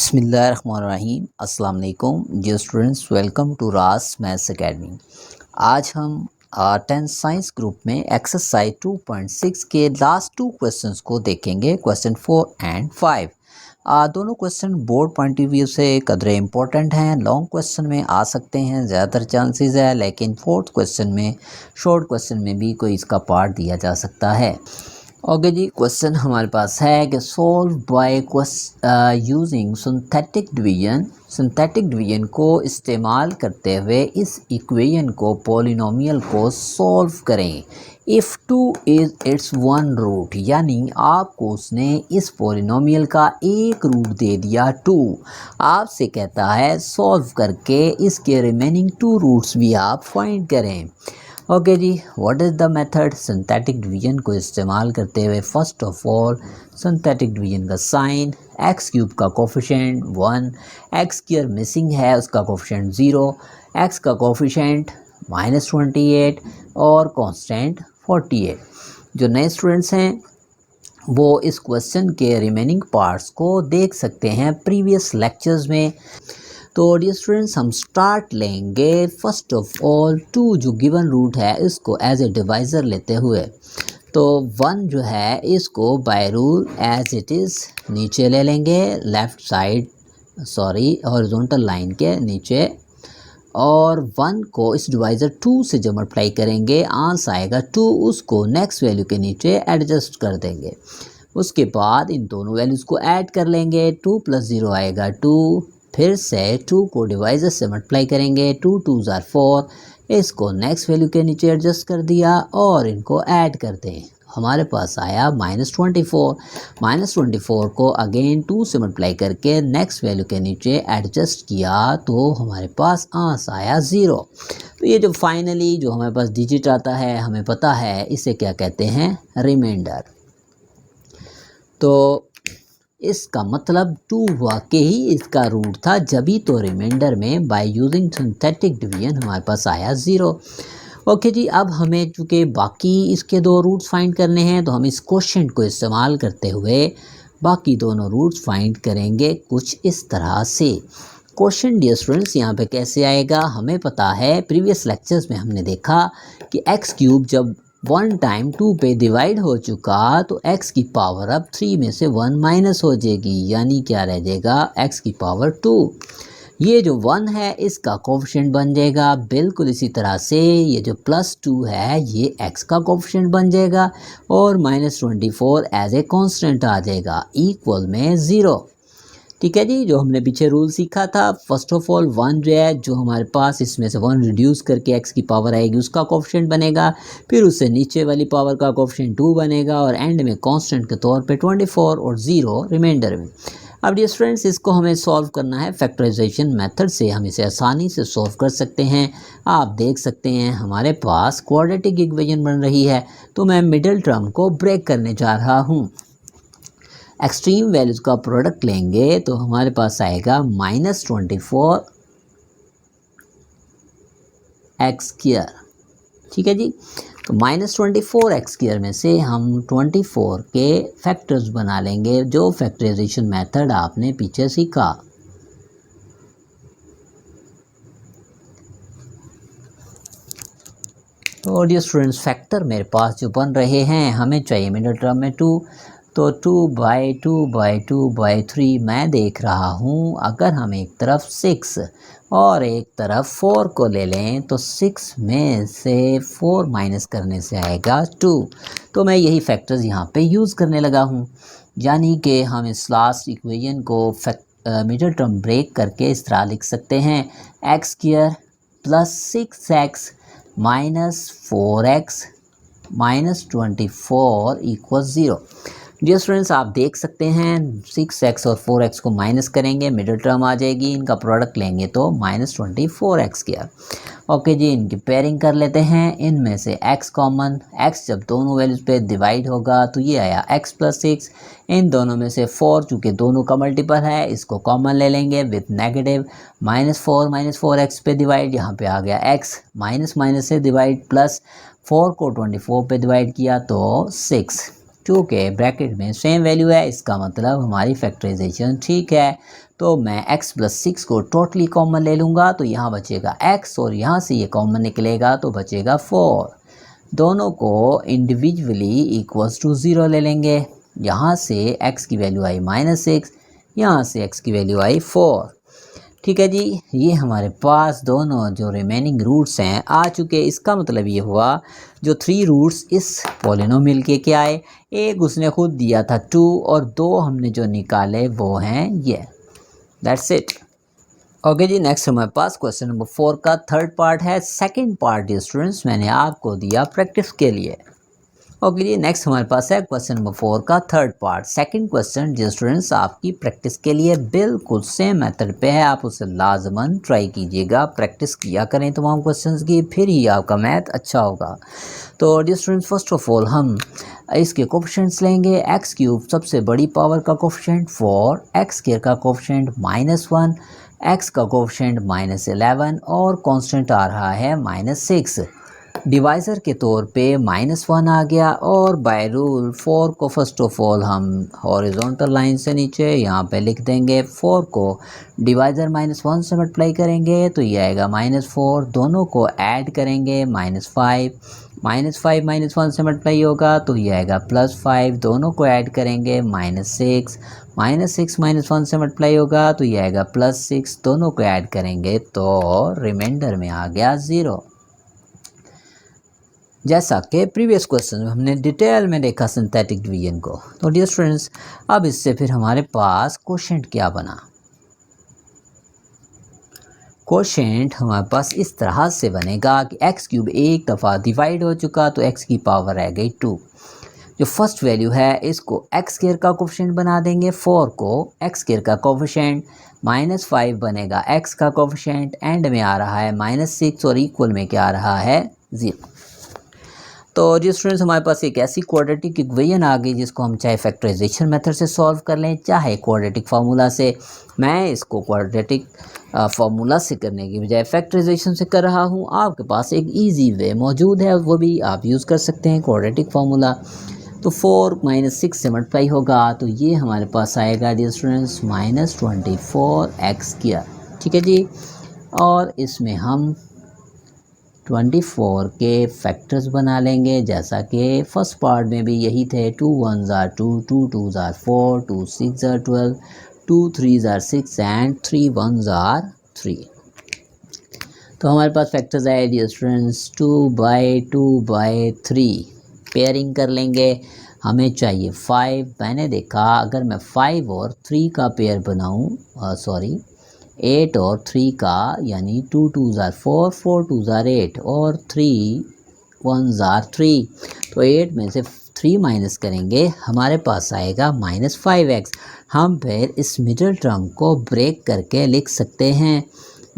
बिस्मिल्लाहिर्रहमानिर्रहीम अस्सलाम वालेकुम डियर स्टूडेंट्स, वेलकम टू रास मैथ्स एकेडमी। आज हम 10th साइंस ग्रुप में एक्सरसाइज 2.6 के लास्ट टू क्वेश्चंस को देखेंगे, क्वेश्चन 4 एंड 5। दोनों question board point of view से कदरे इंपॉर्टेंट हैं। लॉन्ग क्वेश्चन में आ सकते हैं, ज़्यादातर चांसेस है, लेकिन फोर्थ क्वेश्चन में, शॉर्ट क्वेश्चन में भी कोई इसका पार्ट दिया जा सकता है। ओके जी, क्वेश्चन हमारे पास है कि solve by using synthetic division. Synthetic division को इस्तेमाल करते हुए इस इक्वेशन को, पॉलिनोमियल को सॉल्व करें। If 2 is its one root, यानी आपको उसने इस पॉलिनोमियल का एक रूट दे दिया 2। आपसे कहता है सॉल्व करके इसके रिमेनिंग 2 रूट्स भी आप फाइंड करें। ओके जी, what is the method? Synthetic division को इस्तेमाल करते हुए first of all synthetic division का साइन, एक्स क्यूब का कोफिशिएंट 1, एक्स स्क्वायर मिसिंग है उसका कोफिशिएंट 0, एक्स का कोफिशिएंट -28 और कांस्टेंट 48। जो नए स्टूडेंट्स हैं वो इस क्वेश्चन के रिमेनिंग पार्ट्स को देख सकते हैं प्रीवियस लेक्चर्स में। तो डियर स्टूडेंट्स, हम स्टार्ट लेंगे फर्स्ट ऑफ ऑल 2 जो गिवन रूट है इसको एज ए डिवाइज़र लेते हुए। तो 1 जो है इसको by rule as it is नीचे ले लेंगे, लेफ़्ट साइड हॉरिजॉन्टल लाइन के नीचे, और 1 को इस डिवाइज़र 2 से जब मल्टीप्लाई करेंगे आंसर आएगा 2, उसको नेक्स्ट वैल्यू के नीचे एडजस्ट कर देंगे। उसके बाद इन दोनों वैल्यूज़ को ऐड कर लेंगे, 2 + 0 आएगा 2, फिर से 2 को डिवाइज़र से मल्टीप्लाई करेंगे, 2 2s are 4, इसको नेक्स्ट वैल्यू के नीचे एडजस्ट कर दिया और इनको ऐड कर दें, हमारे पास आया -24। -24 को अगेन 2 से मल्टीप्लाई करके नेक्स्ट वैल्यू के नीचे एडजस्ट किया तो हमारे पास आंसर आया 0। तो ये जो फाइनली जो हमारे पास डिजिट आता है, हमें पता है इसे क्या कहते हैं, रिमाइंडर। तो इसका मतलब 2 वाकई ही इसका रूट था, जभी तो रिमाइंडर में बाय यूजिंग सिंथेटिक डिवीजन हमारे पास आया 0। ओके जी, अब हमें चूँकि बाकी इसके 2 रूट्स फाइंड करने हैं तो हम इस क्वेश्चन को इस्तेमाल करते हुए बाकी दोनों रूट्स फाइंड करेंगे कुछ इस तरह से। क्वेश्चन डियर स्टूडेंट्स यहाँ पे कैसे आएगा, हमें पता है प्रीवियस लेक्चर्स में हमने देखा कि एक्स क्यूब जब 1 टाइम 2 पे डिवाइड हो चुका तो x की पावर अब 3 में से 1 माइनस हो जाएगी, यानी क्या रह जाएगा, x की पावर 2। ये जो 1 है इसका कोफिशिएंट बन जाएगा, बिल्कुल इसी तरह से ये जो +2 है ये x का कोफिशिएंट बन जाएगा और -24 एज ए कांस्टेंट आ जाएगा इक्वल में 0। ठीक है जी, जो हमने पीछे रूल सीखा था, फर्स्ट ऑफ ऑल 1 जो है, जो हमारे पास इसमें से 1 रिड्यूस करके x की पावर आएगी उसका कोफिशिएंट बनेगा, फिर उससे नीचे वाली पावर का कोफिशिएंट 2 बनेगा और एंड में कांस्टेंट के तौर पे 24 और 0 रिमाइंडर में। अब डियर स्टूडेंट्स, इसको हमें सॉल्व करना है फैक्टराइजेशन मेथड से, हम इसे आसानी से सॉल्व कर सकते हैं। आप देख सकते हैं हमारे पास क्वाड्रेटिक इक्वेशन बन रही है, तो मैं मिडिल टर्म को ब्रेक करने जा रहा हूँ। एक्सट्रीम वैल्यूज़ का प्रोडक्ट लेंगे तो हमारे पास आएगा -24 एक्स स्क्वायर। ठीक है जी, तो -24 एक्स स्क्वायर में से हम 24 के फैक्टर्स बना लेंगे, जो फैक्टराइजेशन मेथड आपने पीछे सीखा। तो डियर स्टूडेंट्स, फैक्टर मेरे पास जो बन रहे हैं, हमें चाहिए मिडिल टर्म में 2, तो 2/2/2/3 मैं देख रहा हूँ। अगर हम एक तरफ 6 और एक तरफ 4 को ले लें तो 6 में से 4 माइनस करने से आएगा 2। तो मैं यही फैक्टर्स यहाँ पे यूज़ करने लगा हूँ, यानी कि हम इस लास्ट इक्वेशन को मिडिल टर्म ब्रेक करके इस तरह लिख सकते हैं, x square + 6x - 4x -24 = 0। Dear students, आप देख सकते हैं 6x और 4x को माइनस करेंगे, मिडिल टर्म आ जाएगी, इनका प्रोडक्ट लेंगे तो -24x²। ओके जी, इनकी पेयरिंग कर लेते हैं। इनमें से x कॉमन, x जब दोनों वैल्यूज़ पे डिवाइड होगा तो ये आया x + 6। इन दोनों में से 4 चूँकि दोनों का मल्टीपल है, इसको कॉमन ले लेंगे विथ नेगेटिव, -4 -4x पे डिवाइड, यहाँ पे आ गया x, माइनस से डिवाइड, +4 को 24 पे डिवाइड किया तो 6। चूँकि ब्रैकेट में सेम वैल्यू है, इसका मतलब हमारी फैक्टराइजेशन ठीक है। तो मैं x + 6 को टोटली कॉमन ले लूँगा, तो यहाँ बचेगा x और यहाँ से ये कॉमन निकलेगा तो बचेगा 4। दोनों को इंडिविजुअली इक्वल्स टू 0 ले लेंगे। यहाँ से x की वैल्यू आई -6, यहाँ से x की वैल्यू आई 4। ठीक है जी, ये हमारे पास दोनों जो रिमेनिंग रूट्स हैं आ चुके। इसका मतलब ये हुआ जो 3 रूट्स इस पॉलिनोमियल के क्या आए, एक उसने खुद दिया था 2 और 2 हमने जो निकाले वो हैं ये। That's it. ओके जी, नेक्स्ट हमारे पास क्वेश्चन नंबर 4 का थर्ड पार्ट है। सेकंड पार्ट स्टूडेंट्स मैंने आपको दिया प्रैक्टिस के लिए। ओके जी, नेक्स्ट हमारे पास है क्वेश्चन नंबर 4 का थर्ड पार्ट। सेकंड क्वेश्चन जो स्टूडेंट्स आपकी प्रैक्टिस के लिए बिल्कुल सेम मेथड पे है, आप उसे लाजमन ट्राई कीजिएगा, प्रैक्टिस किया करें तमाम क्वेश्चंस की, फिर ही आपका मैथ अच्छा होगा। तो dear students, first of all हम इसके कोफिशिएंट्स लेंगे। x³ सबसे बड़ी पावर का कोफिशिएंट 4, x² का कोफिशिएंट -1, x का कोफिशिएंट -11 और कांस्टेंट आ रहा है -6। डिवाइज़र के तौर पे -1 आ गया और बाय रूल 4 को फर्स्ट ऑफ ऑल हम हॉरिजॉन्टल लाइन से नीचे यहाँ पे लिख देंगे। 4 को डिवाइज़र -1 से मल्टीप्लाई करेंगे तो ये आएगा -4, दोनों को ऐड करेंगे -5, -5 -1 से मल्टीप्लाई होगा तो ये आएगा +5, दोनों को ऐड करेंगे -6, -6 -1 से मल्टीप्लाई होगा तो ये आएगा +6, दोनों को ऐड करेंगे तो रिमाइंडर में आ गया 0। जैसा कि प्रीवियस क्वेश्चन में हमने डिटेल में देखा सिंथेटिक डिवीजन को। तो डियर स्टूडेंट्स, अब इससे फिर हमारे पास क्वोशेंट क्या बना। क्वोशेंट हमारे पास इस तरह से बनेगा कि x³ एक दफ़ा डिवाइड हो चुका तो x की पावर रह गई 2। जो फर्स्ट वैल्यू है इसको x² का कोफिशिएंट बना देंगे, 4 को x² का कोफिशिएंट, -5 बनेगा x का कोफिशिएंट, एंड में आ रहा है -6 और इक्वल में क्या आ रहा है 0। तो जी स्टूडेंट्स, हमारे पास एक ऐसी क्वाड्रेटिक इक्वेशन आ गई जिसको हम चाहे फैक्टराइजेशन मेथड से सॉल्व कर लें चाहे क्वाड्रेटिक फार्मूला से। मैं इसको क्वाड्रेटिक फार्मूला से करने की बजाय फैक्टराइजेशन से कर रहा हूँ। आपके पास एक इजी वे मौजूद है, वो भी आप यूज़ कर सकते हैं, क्वाड्रेटिक फार्मूला। तो 4 -6 से मल्टीप्लाई होगा तो ये हमारे पास आएगा डियर स्टूडेंट्स -24x²। ठीक है जी, और इसमें हम 24 के फैक्टर्स बना लेंगे जैसा कि फर्स्ट पार्ट में भी यही थे। 2 1s are 2, 2 2s are 4, 2 6s are 12, 2 3s are 6 and 3 1s are 3। तो हमारे पास फैक्टर्स आए डियर स्टूडेंट्स 2/2/3। पेयरिंग कर लेंगे, हमें चाहिए 5। मैंने देखा अगर मैं 5 और 3 का पेयर बनाऊँ, 8 और 3 का, यानी 2 2s are 4, 4 2s are 8 और 3 1s are 3, तो 8 में से 3 माइनस करेंगे हमारे पास आएगा -5x। हम फिर इस मिडिल टर्म को ब्रेक करके लिख सकते हैं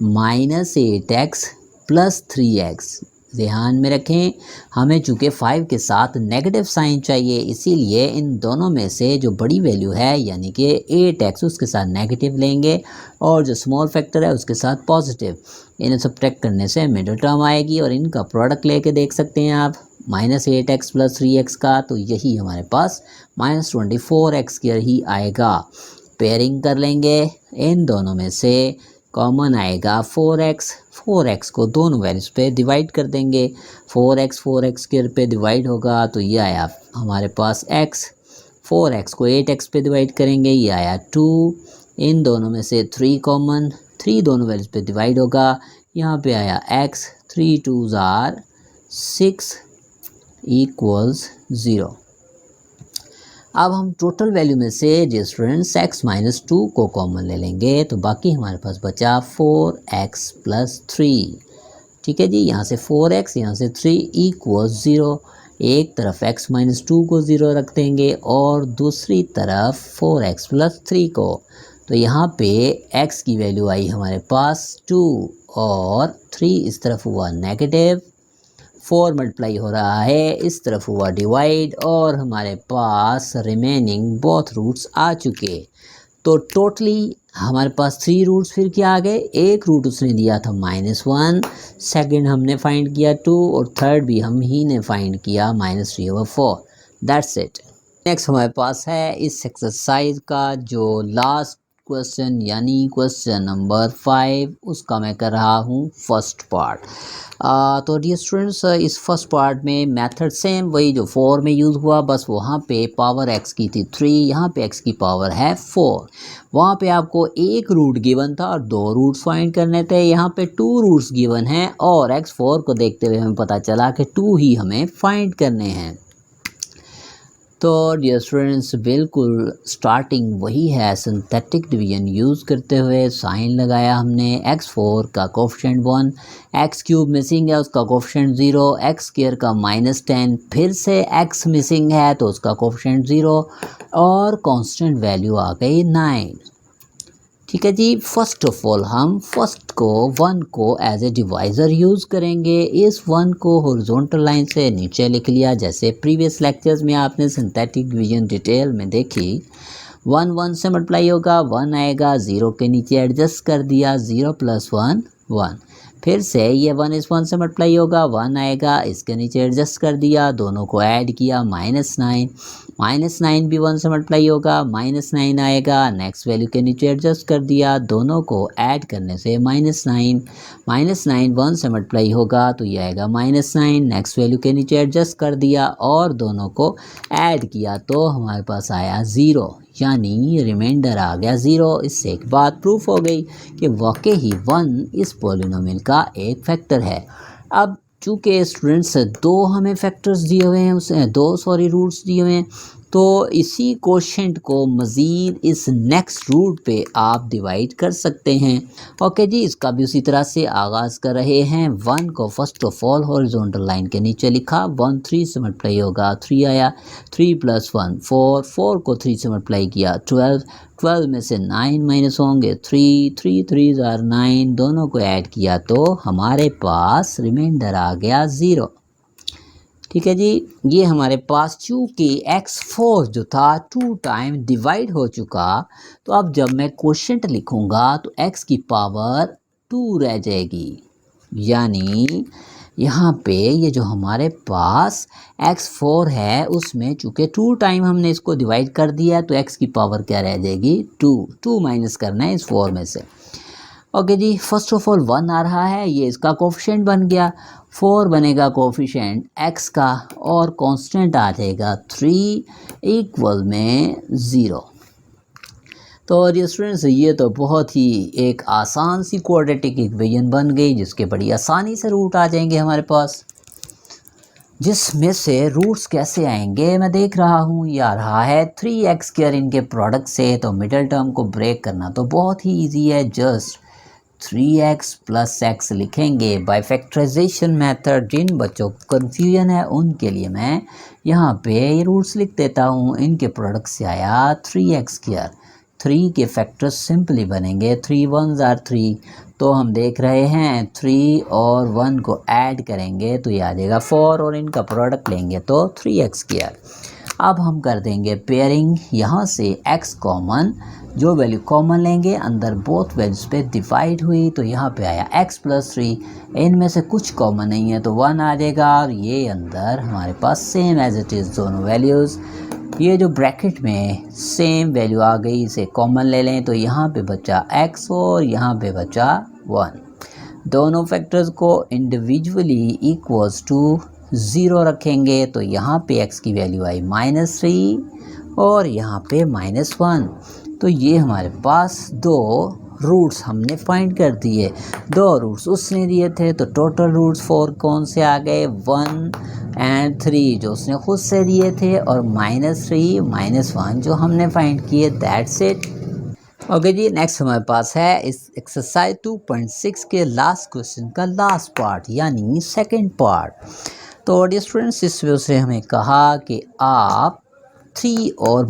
-8x + 3x। ध्यान में रखें, हमें चूँकि 5 के साथ नेगेटिव साइन चाहिए, इसीलिए इन दोनों में से जो बड़ी वैल्यू है यानी कि 8x उसके साथ नेगेटिव लेंगे और जो स्मॉल फैक्टर है उसके साथ पॉजिटिव। इन्हें सब्ट्रैक्ट करने से मिडिल टर्म आएगी और इनका प्रोडक्ट लेके देख सकते हैं आप -8x + 3x का, तो यही हमारे पास -24x² ही आएगा। पेयरिंग कर लेंगे, इन दोनों में से कॉमन आएगा 4x। 4x को दोनों वैल्यूज़ पे डिवाइड कर देंगे, 4x पे डिवाइड होगा तो ये आया हमारे पास x। 4x को 8x पे डिवाइड करेंगे, ये आया 2। इन दोनों में से 3 कॉमन, 3 दोनों वैल्यूज़ पे डिवाइड होगा, यहाँ पे आया x। 3 2s are 6 = 0। अब हम टोटल वैल्यू में से जो स्टूडेंट्स x - 2 को कॉमन ले लेंगे तो बाकी हमारे पास बचा 4x + 3। ठीक है जी, यहाँ से 4x यहाँ से 3 = 0। एक तरफ x - 2 को 0 रख देंगे और दूसरी तरफ 4x + 3 को। तो यहाँ पे x की वैल्यू आई हमारे पास 2 और 3 इस तरफ हुआ नेगेटिव, 4 मल्टीप्लाई हो रहा है, इस तरफ हुआ डिवाइड और हमारे पास रिमेनिंग बोथ रूट्स आ चुके। तो टोटली हमारे पास 3 रूट्स फिर क्या आ गए। एक रूट उसने दिया था -1, सेकंड हमने फाइंड किया 2 और थर्ड भी हम ही ने फाइंड किया -3/4। That's it. नेक्स्ट हमारे पास है इस एक्सरसाइज का जो लास्ट क्वेश्चन यानी क्वेश्चन नंबर 5, उसका मैं कर रहा हूँ फर्स्ट पार्ट। तो डियर स्टूडेंट्स, इस फर्स्ट पार्ट में मेथड सेम वही जो 4 में यूज़ हुआ, बस वहाँ पे पावर x की थी 3, यहाँ पे x की पावर है 4। वहाँ पे आपको एक रूट गिवन था और 2 रूट्स फाइंड करने थे, यहाँ पे 2 रूट्स गिवन हैं और x4 को देखते हुए हमें पता चला कि 2 ही हमें फाइंड करने हैं। तो डियर स्टूडेंट्स, बिल्कुल स्टार्टिंग वही है, सिंथेटिक डिवीजन यूज़ करते हुए साइन लगाया हमने। x4 का कोफिशिएंट 1, x क्यूब मिसिंग है उसका कोफिशिएंट 0, x स्क्वायर का -10, फिर से x मिसिंग है तो उसका कोफिशिएंट 0 और कांस्टेंट वैल्यू आ गई 9। ठीक है जी। फर्स्ट ऑफ ऑल हम फर्स्ट को 1 को एज ए डिवाइज़र यूज़ करेंगे। इस 1 को हॉरिजॉन्टल लाइन से नीचे लिख लिया, जैसे प्रीवियस लेक्चर्स में आपने सिंथेटिक डिवीजन डिटेल में देखी। 1 1 से मल्टीप्लाई होगा, 1 आएगा, 0 के नीचे एडजस्ट कर दिया, 0 + 1 1। फिर से ये 1 इस 1 से मल्टीप्लाई होगा, 1 आएगा, इसके नीचे एडजस्ट कर दिया, दोनों को ऐड किया, -9 -9 भी 1 से मल्टीप्लाई होगा, -9 आएगा, नेक्स्ट वैल्यू के नीचे एडजस्ट कर दिया, दोनों को ऐड करने से -9 -9 1 से मल्टीप्लाई होगा तो ये आएगा -9, नेक्स्ट वैल्यू के नीचे एडजस्ट कर दिया और दोनों को ऐड किया तो हमारे पास आया 0, यानी रिमाइंडर आ गया 0। इससे एक बात प्रूफ हो गई कि वाकई ही 1 इस पॉलिनोमियल का एक फैक्टर है। अब चूँकि स्टूडेंट्स 2 हमें फैक्टर्स दिए हुए हैं, उसे 2 रूट्स दिए हुए हैं, तो इसी कोशेंट को मज़ीद इस नेक्स्ट रूट पे आप डिवाइड कर सकते हैं। ओके जी, इसका भी उसी तरह से आगाज़ कर रहे हैं। 1 को first of all horizontal line के नीचे लिखा, 1 3 से मल्टीप्लाई होगा, 3 आया, 3 + 1 4, 4 को 3 से मल्टीप्लाई किया 12, 12 में से 9 माइनस होंगे 3, 3 3 आर 9, दोनों को ऐड किया तो हमारे पास रिमाइंडर आ गया 0। ठीक है जी। ये हमारे पास चूँकि x4 जो था 2 टाइम डिवाइड हो चुका, तो अब जब मैं कोशेंट लिखूँगा तो x की पावर 2 रह जाएगी, यानी यहाँ पे ये जो हमारे पास x4 है उसमें चूँकि 2 टाइम हमने इसको डिवाइड कर दिया तो x की पावर क्या रह जाएगी 2, 2 माइनस करना है इस 4 में से। ओके जी, फर्स्ट ऑफ ऑल 1 आ रहा है, ये इसका कोफिशिएंट बन गया, 4 बनेगा कोफिशिएंट x का और कांस्टेंट आ जाएगा 3 इक्वल में 0। तो डियर स्टूडेंट्स, ये तो बहुत ही एक आसान सी क्वाड्रेटिक इक्वेशन बन गई जिसके बड़ी आसानी से रूट आ जाएंगे हमारे पास। जिसमें से रूट्स कैसे आएंगे मैं देख रहा हूँ, ये आ रहा है 3x² इनके प्रोडक्ट से, तो मिडल टर्म को ब्रेक करना तो बहुत ही ईजी है, जस्ट 3x + x लिखेंगे बाय फैक्टराइजेशन मेथड। जिन बच्चों को कन्फ्यूजन है उनके लिए मैं यहाँ पे ये रूट्स लिख देता हूँ। इनके प्रोडक्ट से आया 3x², 3 के फैक्टर्स सिंपली बनेंगे, 3 1s आर 3, तो हम देख रहे हैं 3 और 1 को ऐड करेंगे तो ये आ जाएगा 4 और इनका प्रोडक्ट लेंगे तो 3x²। अब हम कर देंगे पेयरिंग, यहाँ से x कॉमन, जो वैल्यू कॉमन लेंगे अंदर बोथ वैल्यूज पे डिवाइड हुई तो यहाँ पे आया x + 3, इनमें से कुछ कॉमन नहीं है तो 1 आ जाएगा और ये अंदर हमारे पास सेम एज इट इज़ दोनों वैल्यूज़। ये जो ब्रैकेट में सेम वैल्यू आ गई इसे कॉमन ले लें तो यहाँ पे बचा x और यहाँ पे बचा 1। दोनों फैक्टर्स को इंडिविजुअली इक्वल्स टू 0 रखेंगे तो यहाँ पे x की वैल्यू आई -3 और यहाँ पे -1। तो ये हमारे पास 2 रूट्स हमने फाइंड कर दिए, 2 रूट्स उसने दिए थे तो टोटल रूट्स 4 कौन से आ गए, 1 और 3 जो उसने खुद से दिए थे और -3 -1 जो हमने फाइंड किए। That's it. ओके जी, नेक्स्ट हमारे पास है इस एक्सरसाइज 2.6 के लास्ट क्वेश्चन का लास्ट पार्ट यानी सेकंड पार्ट। तो डियर स्टूडेंट्स, इस वजह से हमें कहा कि आप 3 और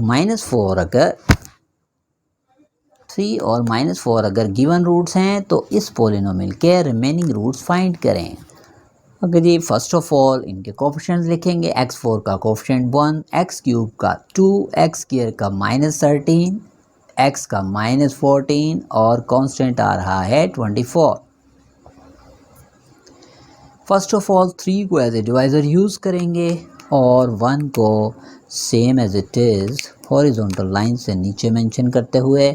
-4 अगर गिवन रूट्स हैं तो इस पॉलिनोमियल के रिमेनिंग रूट्स फाइंड करें। ओके जी, फर्स्ट ऑफ ऑल इनके कोफिशिएंट्स लिखेंगे, x4 का कोफिशिएंट 1, x³ का 2, x² का -13, x का -14 और कांस्टेंट आ रहा है 24। फर्स्ट ऑफ ऑल 3 को एज ए डिवाइज़र यूज़ करेंगे और 1 को same as it is horizontal line से नीचे मेंशन करते हुए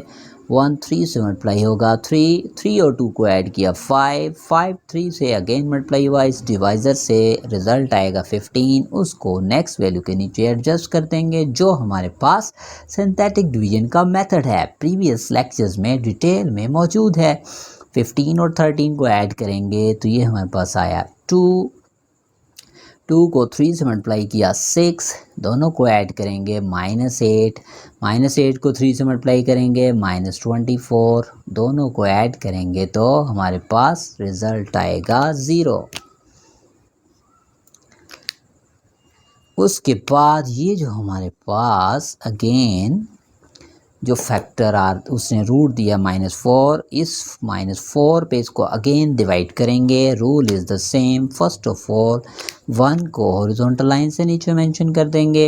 1 3 से मल्टीप्लाई होगा 3 और 2 को ऐड किया 5 3 से अगेन मल्टीप्लाई हुआ, इस डिवाइज़र से रिज़ल्ट आएगा 15। उसको नेक्स्ट वैल्यू के नीचे एडजस्ट कर देंगे जो हमारे पास सिंथेटिक डिवीजन का मेथड है, प्रीवियस लेक्चर्स में डिटेल में मौजूद है। 15 और 13 को ऐड करेंगे तो ये हमारे पास आया 2 को 3 से मल्टीप्लाई किया 6, दोनों को ऐड करेंगे -8 को 3 से मल्टीप्लाई करेंगे -24, दोनों को ऐड करेंगे तो हमारे पास रिज़ल्ट आएगा 0। उसके बाद ये जो हमारे पास अगेन जो फैक्टर आर उसने रूट दिया -4, इस -4 पे इसको अगेन डिवाइड करेंगे। Rule is the same. First of all 1 को हॉरिजॉन्टल लाइन से नीचे मेंशन कर देंगे।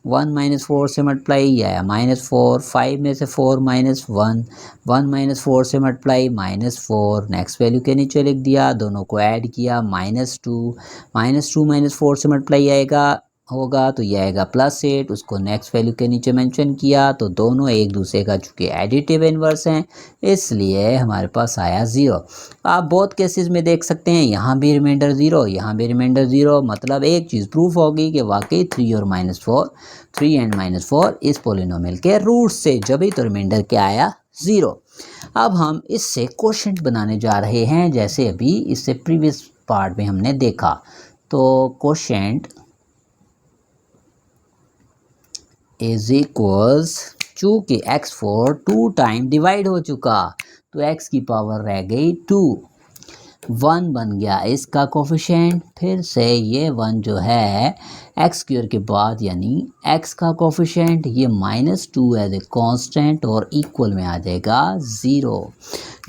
1 -4 से मल्टीप्लाई आया -4, 5 में से 4 -1, 1 -4 से मल्टीप्लाई -4, नेक्स्ट वैल्यू के नीचे लिख दिया, दोनों को ऐड किया -2 -4 से मल्टीप्लाई आएगा होगा तो ये आएगा +8, उसको नेक्स्ट वैल्यू के नीचे मेंशन किया तो दोनों एक दूसरे का चूँकि एडिटिव इन्वर्स हैं इसलिए हमारे पास आया 0। आप बहुत केसेस में देख सकते हैं यहाँ भी रिमाइंडर 0, यहाँ भी रिमाइंडर 0, मतलब एक चीज़ प्रूफ होगी कि वाकई 3 और -4 3 एंड -4 इस पोलिनोमियल के रूट से, जब ही तो रिमाइंडर क्या आया 0। अब हम इससे क्वोशिएंट बनाने जा रहे हैं, जैसे अभी इससे प्रीवियस पार्ट में हमने देखा। तो क्वोशिएंट इज इक्वल्स, चूँकि x4 2 टाइम डिवाइड हो चुका तो x की पावर रह गई 2, 1 बन गया इसका कोफिशिएंट। फिर से ये 1 जो है एक्स स्क्वायर के बाद यानी x का कोफिशिएंट, ये -2 एज ए कांस्टेंट और इक्वल में आ जाएगा 0।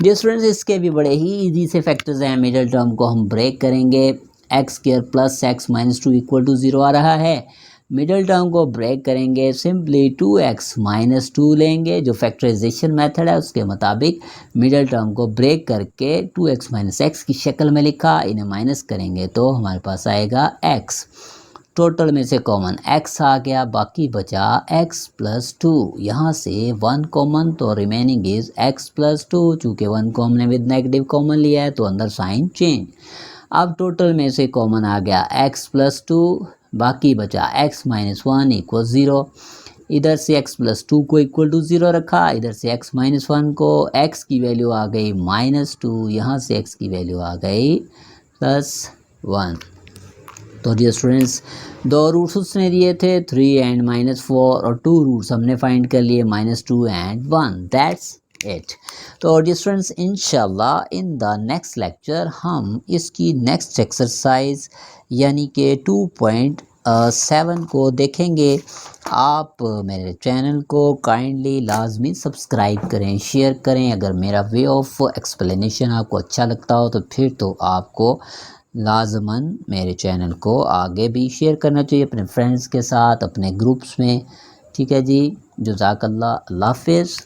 डियर स्टूडेंट्स, इसके भी बड़े ही इजी से फैक्टर्स हैं। मिडिल टर्म को हम ब्रेक करेंगे, x² + x - 2 = 0 आ रहा है। मिडिल टर्म को ब्रेक करेंगे, सिंपली 2x - 2 लेंगे, जो फैक्टराइजेशन मेथड है उसके मुताबिक मिडिल टर्म को ब्रेक करके 2x - x की शक्ल में लिखा, इन्हें माइनस करेंगे तो हमारे पास आएगा x। टोटल में से कॉमन x आ गया, बाकी बचा x + 2, यहाँ से 1 कॉमन तो रिमेनिंग इज x + 2, चूँकि 1 को हमने विद नेगेटिव कॉमन लिया है तो अंदर साइन चेंज। अब टोटल में से कॉमन आ गया x + 2, बाकी बचा x - 1 = 0। इधर से x + 2 को = 0 रखा, इधर से x - 1 को, x की वैल्यू आ गई -2, यहाँ से x की वैल्यू आ गई +1। तो डियर स्टूडेंट्स, 2 रूट्स उसने दिए थे 3 एंड -4 और 2 रूट्स हमने फाइंड कर लिए -2 एंड 1। That's it. तो डियर स्टूडेंट्स, इंशाल्लाह इन द नेक्स्ट लेक्चर हम इसकी नेक्स्ट एक्सरसाइज यानी कि 2.7 को देखेंगे। आप मेरे चैनल को काइंडली लाजमी सब्सक्राइब करें, शेयर करें। अगर मेरा वे ऑफ एक्सप्लेनेशन आपको अच्छा लगता हो तो फिर तो आपको लाजमन मेरे चैनल को आगे भी शेयर करना चाहिए अपने फ्रेंड्स के साथ, अपने ग्रुप्स में। ठीक है जी, जज़ाकल्लाह, अल्लाह हाफ़िज़।